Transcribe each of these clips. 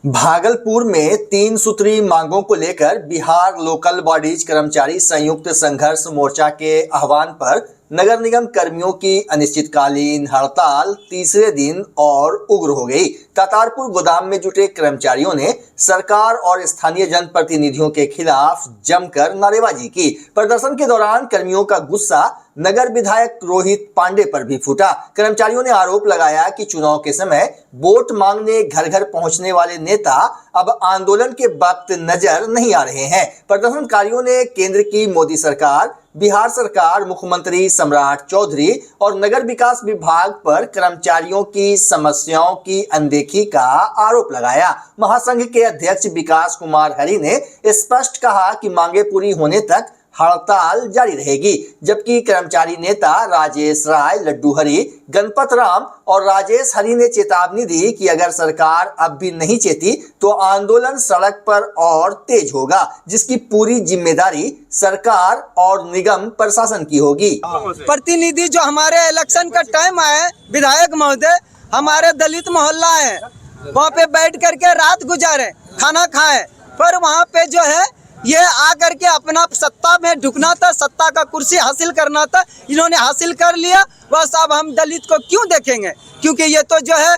भागलपुर में 3 सूत्री मांगों को लेकर बिहार लोकल बॉडीज कर्मचारी संयुक्त संघर्ष मोर्चा के आह्वान पर नगर निगम कर्मियों की अनिश्चितकालीन हड़ताल तीसरे दिन और उग्र हो गई। तातारपुर गोदाम में जुटे कर्मचारियों ने सरकार और स्थानीय जनप्रतिनिधियों के खिलाफ जमकर नारेबाजी की। प्रदर्शन के दौरान कर्मियों का गुस्सा नगर विधायक रोहित पांडे पर भी फूटा। कर्मचारियों ने आरोप लगाया कि चुनाव के समय वोट मांगने घर घर पहुंचने वाले नेता अब आंदोलन के वक्त नजर नहीं आ रहे हैं। प्रदर्शनकारियों ने केंद्र की मोदी सरकार, बिहार सरकार, मुख्यमंत्री सम्राट चौधरी और नगर विकास विभाग पर कर्मचारियों की समस्याओं की अनदेखी का आरोप लगाया। महासंघ के अध्यक्ष विकास कुमार हरि ने स्पष्ट कहा कि मांगे पूरी होने तक हड़ताल जारी रहेगी, जबकि कर्मचारी नेता राजेश राय, लड्डू हरि, गणपत राम और राजेश हरि ने चेतावनी दी कि अगर सरकार अब भी नहीं चेती तो आंदोलन सड़क पर और तेज होगा, जिसकी पूरी जिम्मेदारी सरकार और निगम प्रशासन की होगी। प्रतिनिधि जो हमारे इलेक्शन का टाइम आए, विधायक महोदय हमारे दलित मोहल्ला है, वहाँ पे बैठ करके रात गुजारे, खाना खाए, पर वहाँ पे जो है ये आकर के अपना सत्ता में ढुकना था, सत्ता का कुर्सी हासिल करना था। इन्होंने हासिल कर लिया, बस अब हम दलित को क्यों देखेंगे, क्योंकि ये तो जो है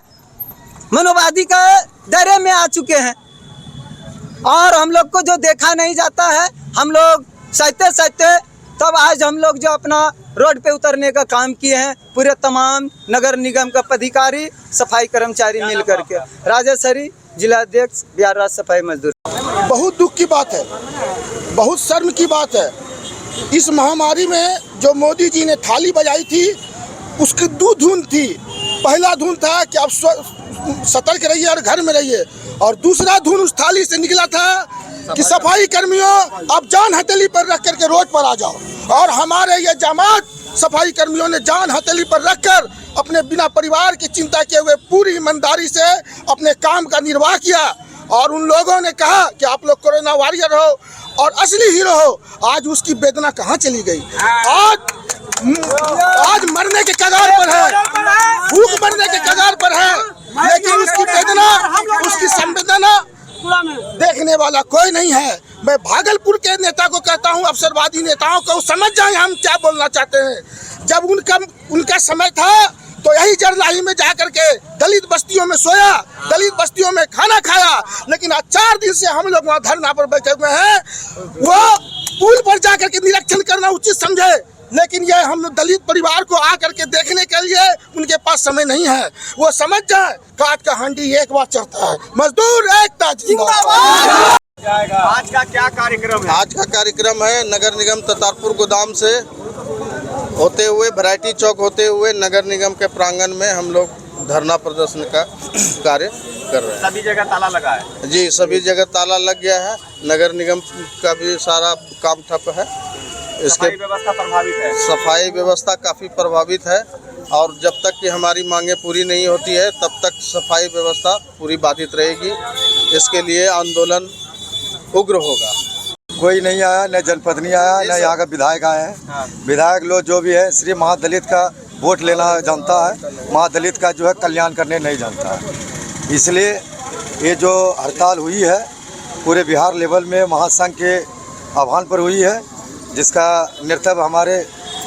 मनोवादी का दायरे में आ चुके हैं और हम लोग को जो देखा नहीं जाता है, हम लोग सहते सहते तब आज हम लोग जो अपना रोड पे उतरने का काम किए हैं, पूरे तमाम नगर निगम का पदाधिकारी, सफाई कर्मचारी मिल करके। राजेश हरि, जिला अध्यक्ष, बिहार राज्य सफाई मजदूर। बहुत दुख की बात है, बहुत शर्म की बात है। इस महामारी में जो मोदी जी ने थाली बजाई थी, उसकी 2 धुन थी। पहला धुन था कि आप सतर्क रहिए और घर में रहिए, और दूसरा धुन उस थाली से निकला था कि सफाई कर्मियों आप जान हथेली पर रख करके रोड पर आ जाओ। और हमारे ये जमात सफाई कर्मियों ने जान हथेली पर रखकर अपने बिना परिवार की चिंता किए हुए पूरी ईमानदारी से अपने काम का निर्वाह किया। और उन लोगों ने कहा कि आप लोग कोरोना वॉरियर हो और असली हीरो हो। आज उसकी वेदना कहाँ चली गई? आज मरने के कगार पर है, भूख मरने के कगार पर है, लेकिन उसकी वेदना, उसकी संवेदना देखने वाला कोई नहीं है। मैं भागलपुर के नेता को कहता हूं, अवसरवादी नेताओं को समझ जाए हम क्या बोलना चाहते हैं। जब उनका समय था तो यही जरलाही में जाकर के दलित बस्तियों में सोया, दलित बस्तियों में खाना खाया, लेकिन आज 4 दिन से हम लोग वहाँ धरना पर बैठे हुए हैं। वो पुल पर जाकर के निरीक्षण करना उचित समझे, लेकिन ये हम दलित परिवार को आकर के देखने के लिए उनके पास समय नहीं है। वो समझ जाए, काट का हांडी एक बार चढ़ता है, मजदूर एकता जिंदाबाद। आज का क्या कार्यक्रम है? आज का कार्यक्रम है नगर निगम तातारपुर गोदाम से होते हुए वैरायटी चौक होते हुए नगर निगम के प्रांगण में हम लोग धरना प्रदर्शन का कार्य कर रहे हैं। सभी जगह ताला लगा है जी, सभी जगह ताला लग गया है। नगर निगम का भी सारा काम ठप है। इसके सफाई व्यवस्था प्रभावित है। सफाई व्यवस्था काफ़ी प्रभावित है, और जब तक कि हमारी मांगें पूरी नहीं होती है तब तक सफाई व्यवस्था पूरी बाधित रहेगी। इसके लिए आंदोलन उग्र होगा। कोई नहीं आया, न जनपद नहीं आया, न यहाँ का विधायक आए हैं। विधायक लोग जो भी है सिर्फ महादलित का वोट लेना जानता है, महादलित का जो है कल्याण करने नहीं जानता है। इसलिए ये जो हड़ताल हुई है पूरे बिहार लेवल में महासंघ के आह्वान पर हुई है, जिसका नेतृत्व हमारे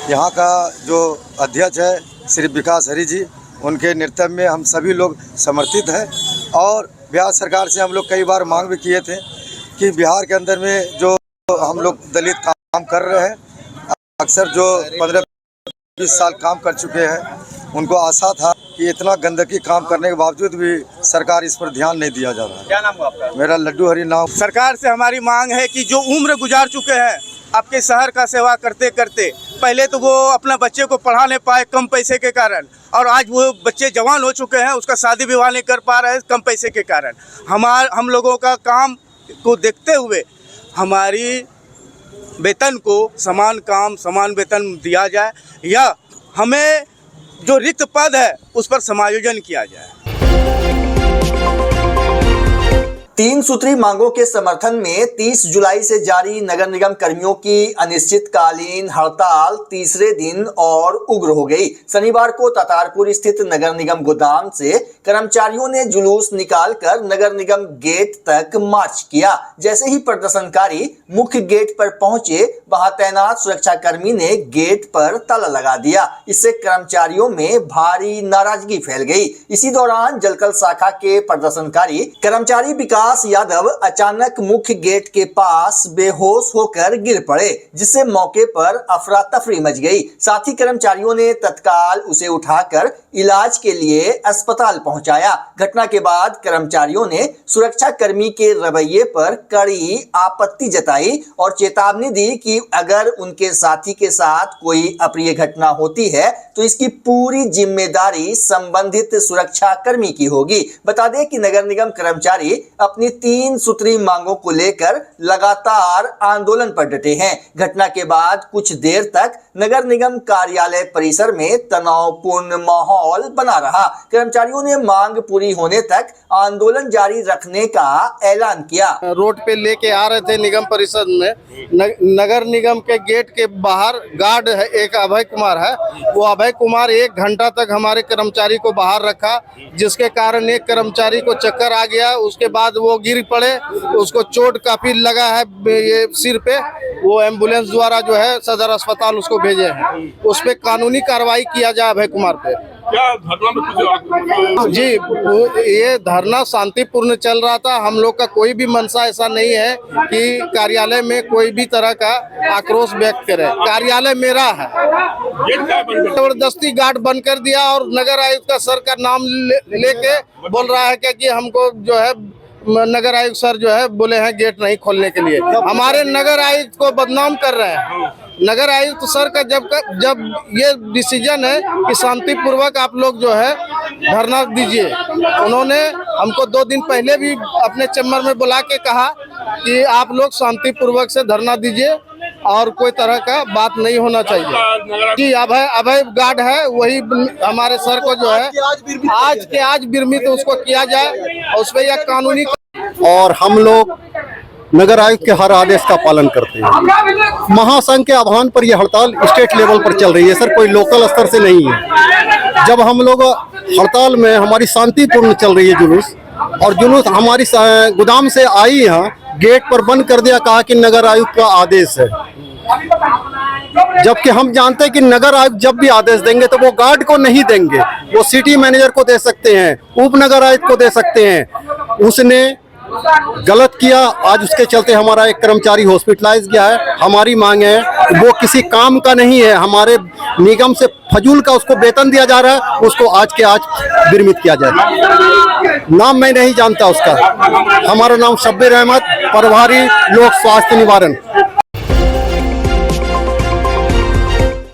यहाँ का जो अध्यक्ष है श्री विकास हरि जी, उनके नेतृत्व में हम सभी लोग समर्थित हैं। और बिहार सरकार से हम लोग कई बार मांग भी किए थे कि बिहार के अंदर में जो हम लोग दलित काम कर रहे हैं, अक्सर जो 15-20 साल काम कर चुके हैं, उनको आशा था कि इतना गंदगी काम करने के बावजूद भी सरकार इस पर ध्यान नहीं दिया जा रहा है। क्या नाम हुआ आपका? मेरा लड्डू हरि नाम। सरकार से हमारी मांग है कि जो उम्र गुजार चुके हैं आपके शहर का सेवा करते करते, पहले तो वो अपना बच्चे को पढ़ा नहीं पाए कम पैसे के कारण, और आज वो बच्चे जवान हो चुके हैं, उसका शादी विवाह नहीं कर पा रहे हैं कम पैसे के कारण। हम लोगों का काम को देखते हुए हमारी वेतन को समान काम समान वेतन दिया जाए, या हमें जो रिक्त पद है उस पर समायोजन किया जाए। तीन सूत्री मांगों के समर्थन में 30 जुलाई से जारी नगर निगम कर्मियों की अनिश्चितकालीन हड़ताल तीसरे दिन और उग्र हो गई। शनिवार को तातारपुर स्थित नगर निगम गोदाम से कर्मचारियों ने जुलूस निकालकर नगर निगम गेट तक मार्च किया। जैसे ही प्रदर्शनकारी मुख्य गेट पर पहुंचे, वहां तैनात सुरक्षाकर्मी ने गेट पर ताला लगा दिया। इससे कर्मचारियों में भारी नाराजगी फैल गई। इसी दौरान जलकल शाखा के प्रदर्शनकारी कर्मचारी विकास यादव अचानक मुख्य गेट के पास बेहोश होकर गिर पड़े, जिससे मौके पर अफरा तफरी मच गई। साथ ही कर्मचारियों ने तत्काल उसे उठाकर इलाज के लिए अस्पताल पहुंचाया। घटना के बाद कर्मचारियों ने सुरक्षा कर्मी के रवैये पर कड़ी आपत्ति जताई और चेतावनी दी कि अगर उनके साथी के साथ कोई अप्रिय घटना होती है तो इसकी पूरी जिम्मेदारी संबंधित सुरक्षा कर्मी की होगी। बता दें कि नगर निगम कर्मचारी अपनी 3 सूत्री मांगों को लेकर लगातार आंदोलन पर डटे हैं। घटना के बाद कुछ देर तक नगर निगम कार्यालय परिसर में तनावपूर्ण माहौल बना रहा। कर्मचारियों ने मांग पूरी होने तक आंदोलन जारी रखने का ऐलान किया। रोड पे लेके आ रहे थे निगम परिषद में, नगर निगम के गेट के बाहर गार्ड है, एक अभय कुमार है। वो अभय कुमार 1 घंटा तक हमारे कर्मचारी को बाहर रखा, जिसके कारण एक कर्मचारी को चक्कर आ गया। उसके बाद वो गिर पड़े, उसको चोट काफी लगा है ये सिर पे। वो एम्बुलेंस द्वारा जो है सदर अस्पताल उसको भेजे हैं। उस पे कानूनी कार्रवाई किया जाए अभय कुमार पे। क्या धरना में जी, ये धरना शांतिपूर्ण चल रहा था। हम लोग का कोई भी मंशा ऐसा नहीं है कि कार्यालय में कोई भी तरह का आक्रोश व्यक्त करे। कार्यालय मेरा है, जबरदस्ती गार्ड बंद कर दिया और नगर आयुक्त का सर का नाम लेके बोल रहा है कि हमको जो है नगर आयुक्त सर जो है बोले हैं गेट नहीं खोलने के लिए। हमारे नगर आयुक्त को बदनाम कर रहे हैं। नगर आयुक्त सर का जब ये डिसीजन है कि शांतिपूर्वक आप लोग जो है धरना दीजिए। उन्होंने हमको 2 दिन पहले भी अपने चैम्बर में बुला के कहा कि आप लोग शांतिपूर्वक से धरना दीजिए और कोई तरह का बात नहीं होना चाहिए। जी, अभय गार्ड है, वही हमारे सर को जो है आज बिरमित उसको किया जाए और उस पर यह कानूनी। और हम लोग नगर आयुक्त के हर आदेश का पालन करते हैं। महासंघ के आह्वान पर यह हड़ताल स्टेट लेवल पर चल रही है सर, कोई लोकल स्तर से नहीं है। जब हम लोग हड़ताल में हमारी शांतिपूर्ण चल रही है जुलूस, और जुलूस हमारी गोदाम से आई है, गेट पर बंद कर दिया, कहा कि नगर आयुक्त का आदेश है। जबकि हम जानते हैं कि नगर आयुक्त जब भी आदेश देंगे तो वो गार्ड को नहीं देंगे, वो सिटी मैनेजर को दे सकते हैं, उप नगर आयुक्त को दे सकते हैं। उसने गलत किया। आज उसके चलते हमारा एक कर्मचारी हॉस्पिटलाइज गया है। हमारी मांग है, वो किसी काम का नहीं है, हमारे निगम से फजूल का उसको वेतन दिया जा रहा है, उसको आज के आज विरमित किया जाए। नाम मैं नहीं जानता उसका। हमारा नाम शब्बीर अहमद, प्रभारी लोक स्वास्थ्य निवारण।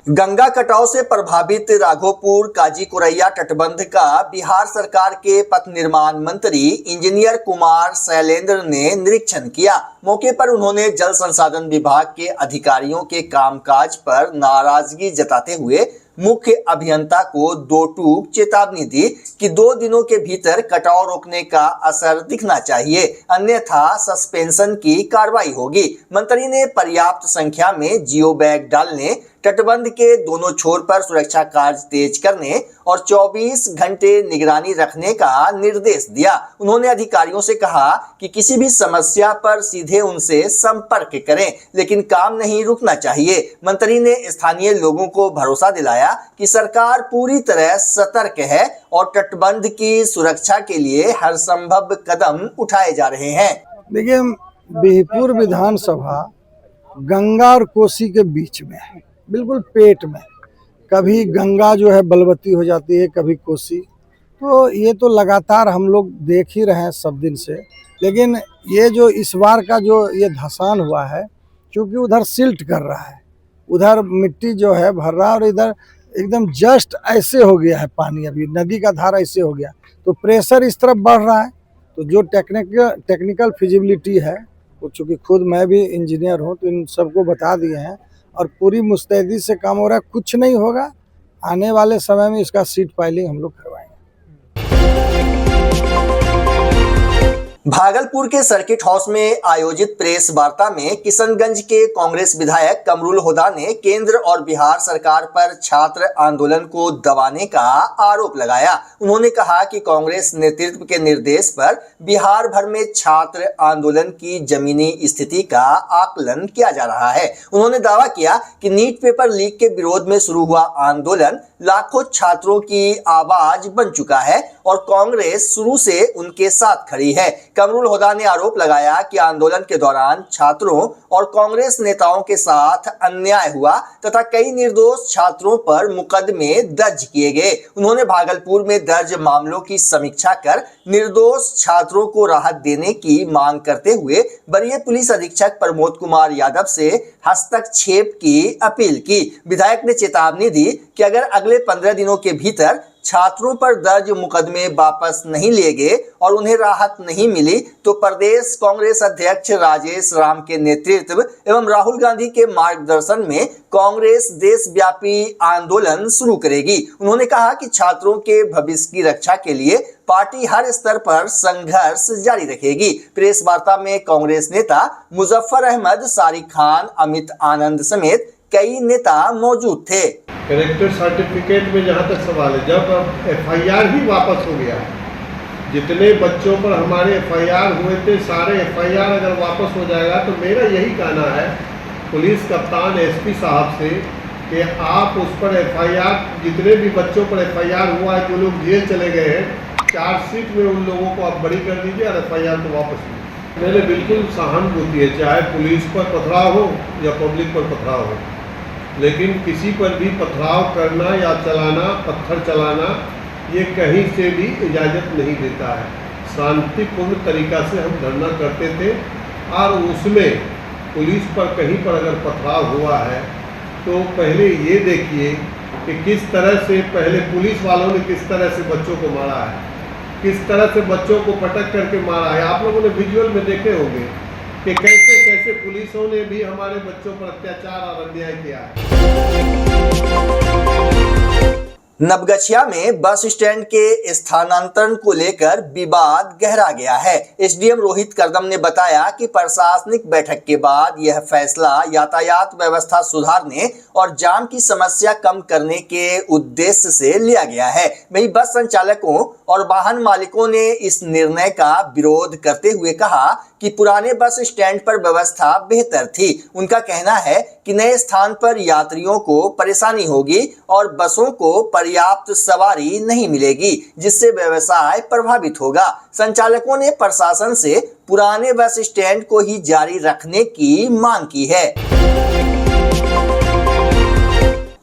गंगा कटाव से प्रभावित राघोपुर काजी कोरैया तटबंध का बिहार सरकार के पथ निर्माण मंत्री इंजीनियर कुमार शैलेंद्र ने निरीक्षण किया। मौके पर उन्होंने जल संसाधन विभाग के अधिकारियों के कामकाज पर नाराजगी जताते हुए मुख्य अभियंता को 2 टूक चेतावनी दी कि 2 दिनों के भीतर कटाव रोकने का असर दिखना चाहिए, अन्यथा सस्पेंशन की कार्रवाई होगी। मंत्री ने पर्याप्त संख्या में जियो बैग डालने, तटबंध के दोनों छोर पर सुरक्षा कार्य तेज करने और 24 घंटे निगरानी रखने का निर्देश दिया। उन्होंने अधिकारियों से कहा कि किसी भी समस्या पर सीधे उनसे संपर्क करें, लेकिन काम नहीं रुकना चाहिए। मंत्री ने स्थानीय लोगों को भरोसा दिलाया कि सरकार पूरी तरह सतर्क है और तटबंध की सुरक्षा के लिए हर संभव कदम उठाए जा रहे हैं। देखिए, बिहपुर विधानसभा गंगा और कोसी के बीच में है, बिल्कुल पेट में। कभी गंगा जो है बलवती हो जाती है, कभी कोसी। तो ये तो लगातार हम लोग देख ही रहे हैं सब दिन से। लेकिन ये जो इस बार का जो ये धसान हुआ है, क्योंकि उधर सिल्ट कर रहा है, उधर मिट्टी जो है भर रहा है और इधर एकदम जस्ट ऐसे हो गया है पानी, अभी नदी का धारा ऐसे हो गया, तो प्रेशर इस तरफ बढ़ रहा है। तो जो टेक्निकल फिजिबिलिटी है, वो चूँकि खुद मैं भी इंजीनियर हूँ तो इन सबको बता दिए हैं और पूरी मुस्तैदी से काम हो रहा है। कुछ नहीं होगा, आने वाले समय में इसका सीट पाइलिंग हम लोग करवाएंगे। भागलपुर के सर्किट हाउस में आयोजित प्रेस वार्ता में किशनगंज के कांग्रेस विधायक कमरुल हुदा ने केंद्र और बिहार सरकार पर छात्र आंदोलन को दबाने का आरोप लगाया। उन्होंने कहा कि कांग्रेस नेतृत्व के निर्देश पर बिहार भर में छात्र आंदोलन की जमीनी स्थिति का आकलन किया जा रहा है। उन्होंने दावा किया कि नीट पेपर लीक के विरोध में शुरू हुआ आंदोलन लाखों छात्रों की आवाज बन चुका है और कांग्रेस शुरू से उनके साथ खड़ी है। कमरुल हुदा ने आरोप लगाया कि आंदोलन के दौरान छात्रों और कांग्रेस नेताओं के साथ अन्याय हुआ तथा कई निर्दोष छात्रों पर मुकदमे दर्ज किए गए। उन्होंने भागलपुर में दर्ज मामलों की समीक्षा कर निर्दोष छात्रों को राहत देने की मांग करते हुए वरीय पुलिस अधीक्षक प्रमोद कुमार यादव से हस्तक्षेप की अपील की। विधायक ने चेतावनी दी कि अगर अगले 15 दिनों के भीतर छात्रों पर दर्ज मुकदमे वापस नहीं लिए गए और उन्हें राहत नहीं मिली तो प्रदेश कांग्रेस अध्यक्ष राजेश राम के नेतृत्व एवं राहुल गांधी के मार्गदर्शन में कांग्रेस देशव्यापी आंदोलन शुरू करेगी। उन्होंने कहा कि छात्रों के भविष्य की रक्षा के लिए पार्टी हर स्तर पर संघर्ष जारी रखेगी। प्रेस वार्ता में कांग्रेस नेता मुजफ्फर अहमद, सारिक खान, अमित आनंद समेत कई नेता मौजूद थे। कैरेक्टर सर्टिफिकेट में जहाँ तक सवाल है, जब एफआईआर ही वापस हो गया, जितने बच्चों पर हमारे एफआईआर हुए थे सारे एफआईआर अगर वापस हो जाएगा तो मेरा यही कहना है पुलिस कप्तान एसपी साहब से कि आप उस पर एफआईआर, जितने भी बच्चों पर एफआईआर हुआ है, जो लोग जेल चले गए हैं, चार्जशीट में उन लोगों को आप बरी कर दीजिए और एफआईआर को वापस लीजिए। मेरे बिल्कुल सहानुभूति है, चाहे पुलिस पर पथराव हो या पब्लिक पर पथराव हो, लेकिन किसी पर भी पथराव करना या चलाना, पत्थर चलाना, ये कहीं से भी इजाज़त नहीं देता है। शांतिपूर्ण तरीक़ा से हम धरना करते थे और उसमें पुलिस पर कहीं पर अगर पथराव हुआ है तो पहले ये देखिए कि किस तरह से पहले पुलिस वालों ने किस तरह से बच्चों को मारा है, किस तरह से बच्चों को पटक करके मारा है। आप लोगों ने विजुअल में देखे होंगे कि कैसे कैसे पुलिसों ने भी हमारे बच्चों पर अत्याचार और अन्याय किया है। नवगछिया में बस स्टैंड के स्थानांतरण को लेकर विवाद गहरा गया है। एसडीएम रोहित करदम ने बताया कि प्रशासनिक बैठक के बाद यह फैसला यातायात व्यवस्था सुधारने और जाम की समस्या कम करने के उद्देश्य से लिया गया है। वहीं बस संचालकों और वाहन मालिकों ने इस निर्णय का विरोध करते हुए कहा कि पुराने बस स्टैंड पर व्यवस्था बेहतर थी। उनका कहना है कि नए स्थान पर यात्रियों को परेशानी होगी और बसों को पर्याप्त सवारी नहीं मिलेगी, जिससे व्यवसाय प्रभावित होगा। संचालकों ने प्रशासन से पुराने बस स्टैंड को ही जारी रखने की मांग की है।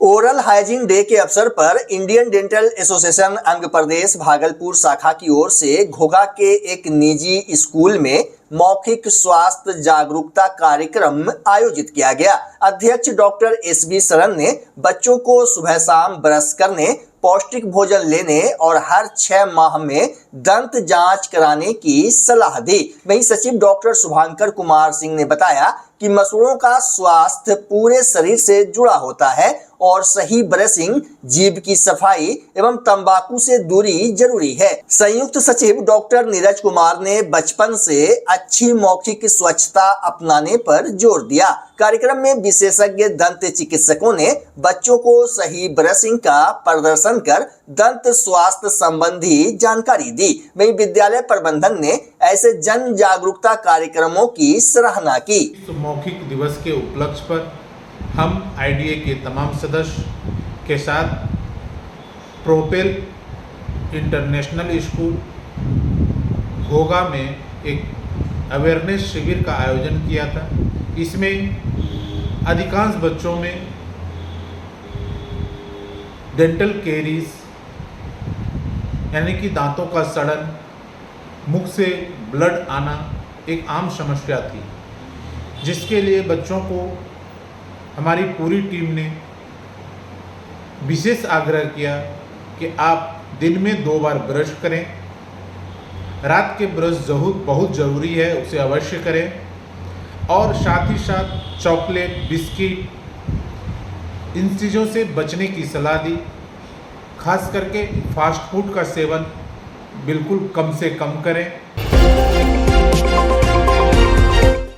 ओरल हाइजीन डे के अवसर पर इंडियन डेंटल एसोसिएशन अंग प्रदेश भागलपुर शाखा की ओर से घोघा के एक निजी स्कूल में मौखिक स्वास्थ्य जागरूकता कार्यक्रम आयोजित किया गया। अध्यक्ष डॉक्टर एसबी शरण ने बच्चों को सुबह शाम ब्रश करने, पौष्टिक भोजन लेने और हर 6 माह में दंत जांच कराने की सलाह दी। वहीं सचिव डॉक्टर शुभांकर कुमार सिंह ने बताया कि मसूड़ों का स्वास्थ्य पूरे शरीर से जुड़ा होता है और सही ब्रशिंग, जीभ की सफाई एवं तंबाकू से दूरी जरूरी है। संयुक्त सचिव डॉक्टर नीरज कुमार ने बचपन से अच्छी मौखिक स्वच्छता अपनाने पर जोर दिया। कार्यक्रम में विशेषज्ञ दंत चिकित्सकों ने बच्चों को सही ब्रशिंग का प्रदर्शन कर दंत स्वास्थ्य संबंधी जानकारी दी। वहीं विद्यालय प्रबंधन ने ऐसे जन जागरूकता कार्यक्रमों की सराहना की। मौखिक दिवस के उपलक्ष्य पर हम आईडीए के तमाम सदस्य के साथ प्रोपेल इंटरनेशनल स्कूल घोघा में एक अवेयरनेस शिविर का आयोजन किया था। इसमें अधिकांश बच्चों में डेंटल कैरीज यानी कि दांतों का सड़न, मुख से ब्लड आना एक आम समस्या थी, जिसके लिए बच्चों को हमारी पूरी टीम ने विशेष आग्रह किया कि आप दिन में 2 बार ब्रश करें। रात के ब्रश बहुत ज़रूरी है, उसे अवश्य करें। और साथ ही साथ चॉकलेट, बिस्किट, इन चीज़ों से बचने की सलाह दी। खास करके फास्ट फूड का सेवन बिल्कुल कम से कम करें।